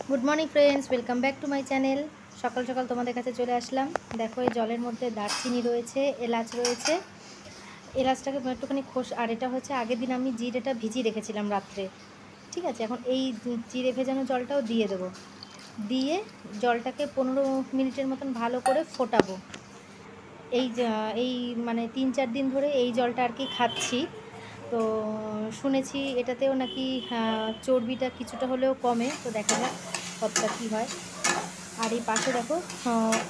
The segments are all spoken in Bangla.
Good morning friends, welcome back to my channel. সকাল সকাল তোমাদের কাছে চলে আসলাম। দেখো এই জলের মধ্যে দারচিনি রয়েছে, এলাচ রয়েছে। এলাচটাকে একটুখানি আর এটা হচ্ছে আগের দিন আমি জিরেটা ভিজিয়ে রেখেছিলাম রাত্রে। ঠিক আছে, এখন এই জিরে ভেজানো জলটাও দিয়ে দেবো। দিয়ে জলটাকে 15 মিনিটের মতন ভালো করে ফোটাবো। এই মানে 3-4 দিন ধরে এই জলটা আর কি খাচ্ছি। তো শুনেছি এটাতেও নাকি চর্বিটা কিছুটা হলেও কমে। তো দেখা যাক কতটা কী হয়। আর এই পাশে দেখো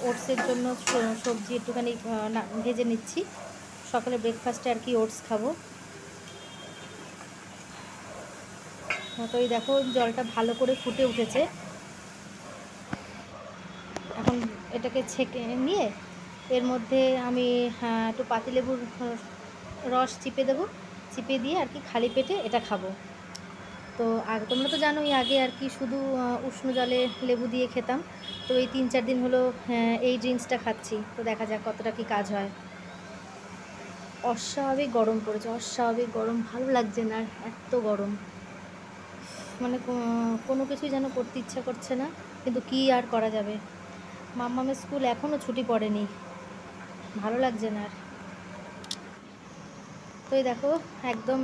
ওটসের জন্য সবজি একটুখানি ভেজে নিচ্ছি। সকালে ব্রেকফাস্টে আর কি ওটস খাবো। তো এই দেখো জলটা ভালো করে ফুটে উঠেছে। এখন এটাকে ছেঁকে নিয়ে এর মধ্যে আমি একটু পাতিলেবুর রস চিপে দেবো। চিপে দিয়ে আর কি খালি পেটে এটা খাবো। তো আগে তোমরা তো জানোই আগে আর কি শুধু উষ্ণ জলে লেবু দিয়ে খেতাম। তো এই 3-4 দিন হলো এই ড্রিঙ্কসটা খাচ্ছি। তো দেখা যাক কতটা কি কাজ হয়। অস্বাভাবিক গরম পড়েছে, অস্বাভাবিক গরম, ভালো লাগছে না। এত গরম, মানে কোনো কিছুই যেন করতে ইচ্ছা করছে না। কিন্তু কি আর করা যাবে, মাম্মামের স্কুল এখনও ছুটি পড়েনি, ভালো লাগছে না আর। তো এই দেখো একদম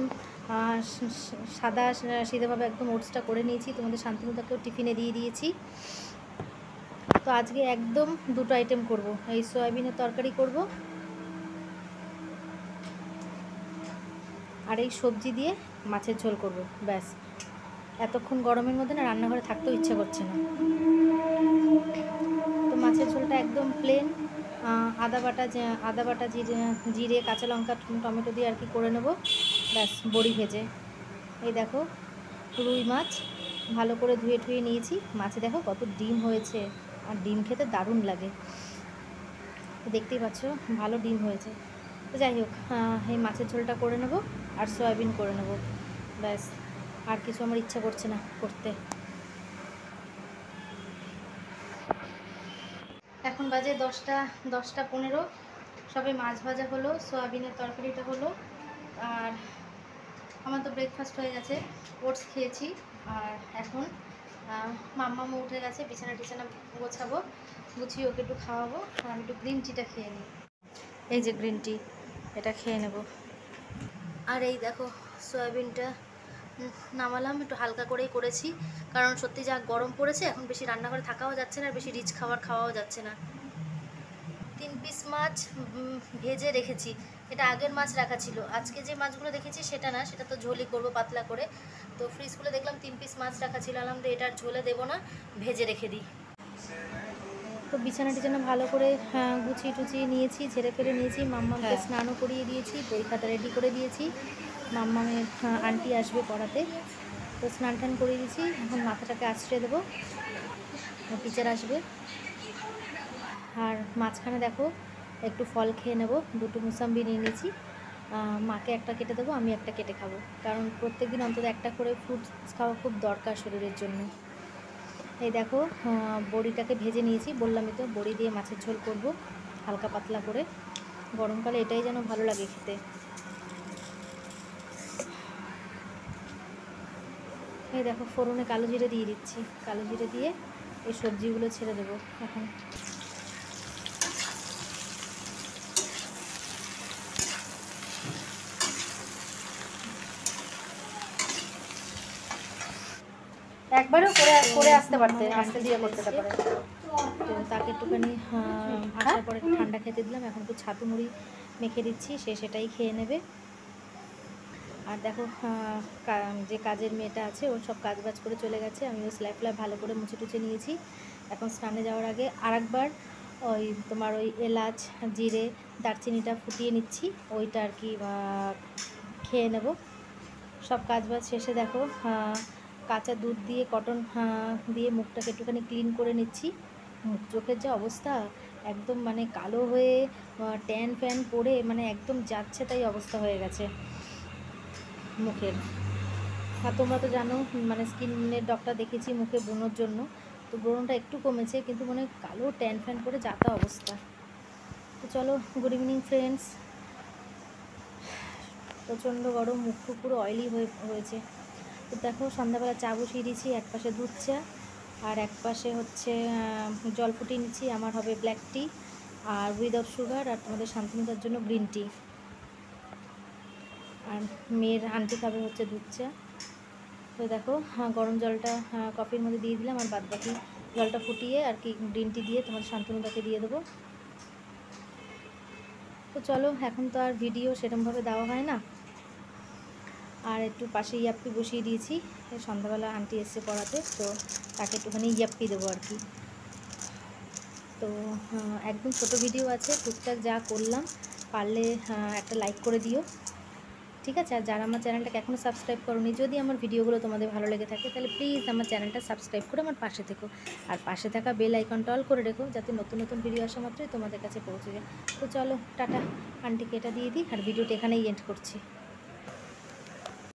সাদা সিধেভাবে একদম ওটসটা করে নিয়েছি। তোমাদের শান্তিমতাকেও টিফিনে দিয়ে দিয়েছি। তো আজকে একদম দুটো আইটেম করব, এই সয়াবিনের তরকারি করব আর এই সবজি দিয়ে মাছের ঝোল করব, ব্যাস। এতক্ষণ গরমের মধ্যে না রান্নাঘরে থাকতেও ইচ্ছে করছে না। তো মাছের ঝোলটা একদম প্লেন, আদা বাটা জিরে কাঁচা লঙ্কা টমেটো দিয়ে আর কি করে নেব, ব্যাস। বড়ি ভেজে এই দেখো রুই মাছ ভালো করে ধুয়ে ঠুয়ে নিয়েছি। মাছে দেখো কত ডিম হয়েছে, আর ডিম খেতে দারুণ লাগে। দেখতেই পাচ্ছ ভালো ডিম হয়েছে। তো যাই হোক, এই মাছের ঝোলটা করে নেব আর সয়াবিন করে নেব, ব্যাস। আর কিছু আমার ইচ্ছা করছে না করতে। এখন বাজে 10টা 15। সবে মাছ ভাজা হলো, সয়াবিনের তরকারিটা হলো, আর আমার তো ব্রেকফাস্ট হয়ে গেছে, ওটস খেয়েছি। আর এখন মাম্মামও উঠে গেছে, বিছানা টিছানা গোছাবো, গুছিয়ে ওকে একটু খাওয়াবো। আর আমি একটু গ্রিন টিটা খেয়ে নিই। এই যে গ্রিন টি, এটা খেয়ে নেব। আর এই দেখো সয়াবিনটা নামালাম, একটু হালকা করেই করেছি, কারণ সত্যি যা গরম পড়েছে এখন বেশি রান্নাঘরে থাকাও যাচ্ছে না, আর বেশি রিচ খাওয়াও যাচ্ছে না। 3 পিস মাছ ভেজে রেখেছি। এটা আগের মাছ রাখা ছিল, আজকে যে মাছগুলো দেখেছি সেটা না, সেটা তো ঝোলই করবো পাতলা করে। তো ফ্রিজ খুলে দেখলাম 3 পিস মাছ রাখা ছিল, আলহামদুলিল্লাহ এটার ঝোলে দেবো না, ভেজে রেখে দিই। তো বিছানা টিছানা ভালো করে গুছিয়ে টুচিয়ে নিয়েছি, ঝেড়ে ফেলে নিয়েছি। মাম্মামকে স্নানও করিয়ে দিয়েছি, বই খাতা রেডি করে দিয়েছি। মাম্মামের আন্টি আসবে পড়াতে, তো স্নান টান করিয়ে দিয়েছি। এখন মাথাটাকে আছড়ে দেবো, টিচার আসবে। আর মাঝখানে দেখো একটু ফল খেয়ে নেব, দুটো মুসাম্বি নিয়ে নিয়েছি। মাকে একটা কেটে দেবো, আমি একটা কেটে খাবো, কারণ প্রত্যেকদিন অন্তত একটা করে ফ্রুটস খাওয়া খুব দরকার শরীরের জন্য। এই দেখো বড়িটাকে ভেজে নিয়েছি, বললামই তো বড়ি দিয়ে মাছের ঝোল করব হালকা পাতলা করে। গরমকালে এটাই যেন ভালো লাগে খেতে। এই দেখো ফোড়নে কালো জিরে দিয়ে দিচ্ছি, কালো জিরে দিয়ে এই সবজিগুলো ছেড়ে দেবো এখন। একবারও করে আসতে পারতে, আসতে দিয়ে করতে পারে। তো তাকে একটুখানি আসার পরে ঠান্ডা খেতে দিলাম, এখন একটু ছাতু মুড়ি মেখে দিচ্ছি, সে সেটাই খেয়ে নেবে। আর দেখো যে কাজের মেয়েটা আছে ও সব কাজবাজ করে চলে গেছে, আমিও স্ল্যাব ভালো করে মুছে টুছে নিয়েছি। এখন স্নানে যাওয়ার আগে আরেকবার ওই এলাচ জিরে দারচিনিটা ফুটিয়ে নিচ্ছি, ওইটা আর কি খেয়ে নেব। সব কাজবাজ শেষে দেখো কাঁচা দুধ দিয়ে কটন দিয়ে মুখটাকে একটুখানি ক্লিন করে নিচ্ছি। মুখ চোখের যা অবস্থা, একদম মানে কালো হয়ে ট্যান ফ্যান পড়ে মানে একদম যাচ্ছে তাই অবস্থা হয়ে গেছে মুখের। আর তোমরা তো জানো মানে স্কিনের ডক্টর দেখেছি মুখে ব্রণর জন্য, তো ব্রণটা একটু কমেছে, কিন্তু মানে কালো ট্যান ফ্যান পড়ে যাতা অবস্থা। তো চলো, গুড ইভিনিং ফ্রেন্ডস। প্রচণ্ড গরম, মুখ পুরো অয়েলি হয়েছে। তো দেখো সন্ধ্যাবেলা চা বসিয়ে দিয়েছি, এক পাশে দুধ চা আর এক পাশে হচ্ছে জল ফুটিয়ে নিচ্ছি, আমার হবে ব্ল্যাক টি আর উইদাউট সুগার, আর তোমাদের শান্তনুদার জন্য গ্রিন টি, আর মেয়ের আন্টি খাবে হচ্ছে দুধ চা। তো দেখো গরম জলটা কফির মধ্যে দিয়ে দিলাম, আর বাদবাকি জলটা ফুটিয়ে আর কি গ্রিন টি দিয়ে তোমাদের শান্তনুদাকে দিয়ে দেবো। তো চলো, এখন তো আর ভিডিও সেরকমভাবে দেওয়া হয় না, আর একটু পাশে ইয়াপ্পি বসিয়ে দিয়েছি, সন্ধ্যাবেলা আন্টি এসছে পড়াতে, তো তাকে একটুখানি ইয়াপ্পি দেবো আর কি। তো একদম ছোট ভিডিও আছে, টুকটাক যা করলাম, পারলে একটা লাইক করে দিও, ঠিক আছে? আর যারা আমার চ্যানেলটাকে এখনও সাবস্ক্রাইব করোনি, যদি আমার ভিডিওগুলো তোমাদের ভালো লেগে থাকে তাহলে প্লিজ আমার চ্যানেলটা সাবস্ক্রাইব করে আমার পাশে থেকো, আর পাশে থাকা বেল আইকনটা অল করে রেখো, যাতে নতুন নতুন ভিডিও আসা মাত্রই তোমাদের কাছে পৌঁছে যায়। তো চলো টাটা, আন্টিকে এটা দিয়ে দিই, আর ভিডিওটা এখানেই এন্ড করছি।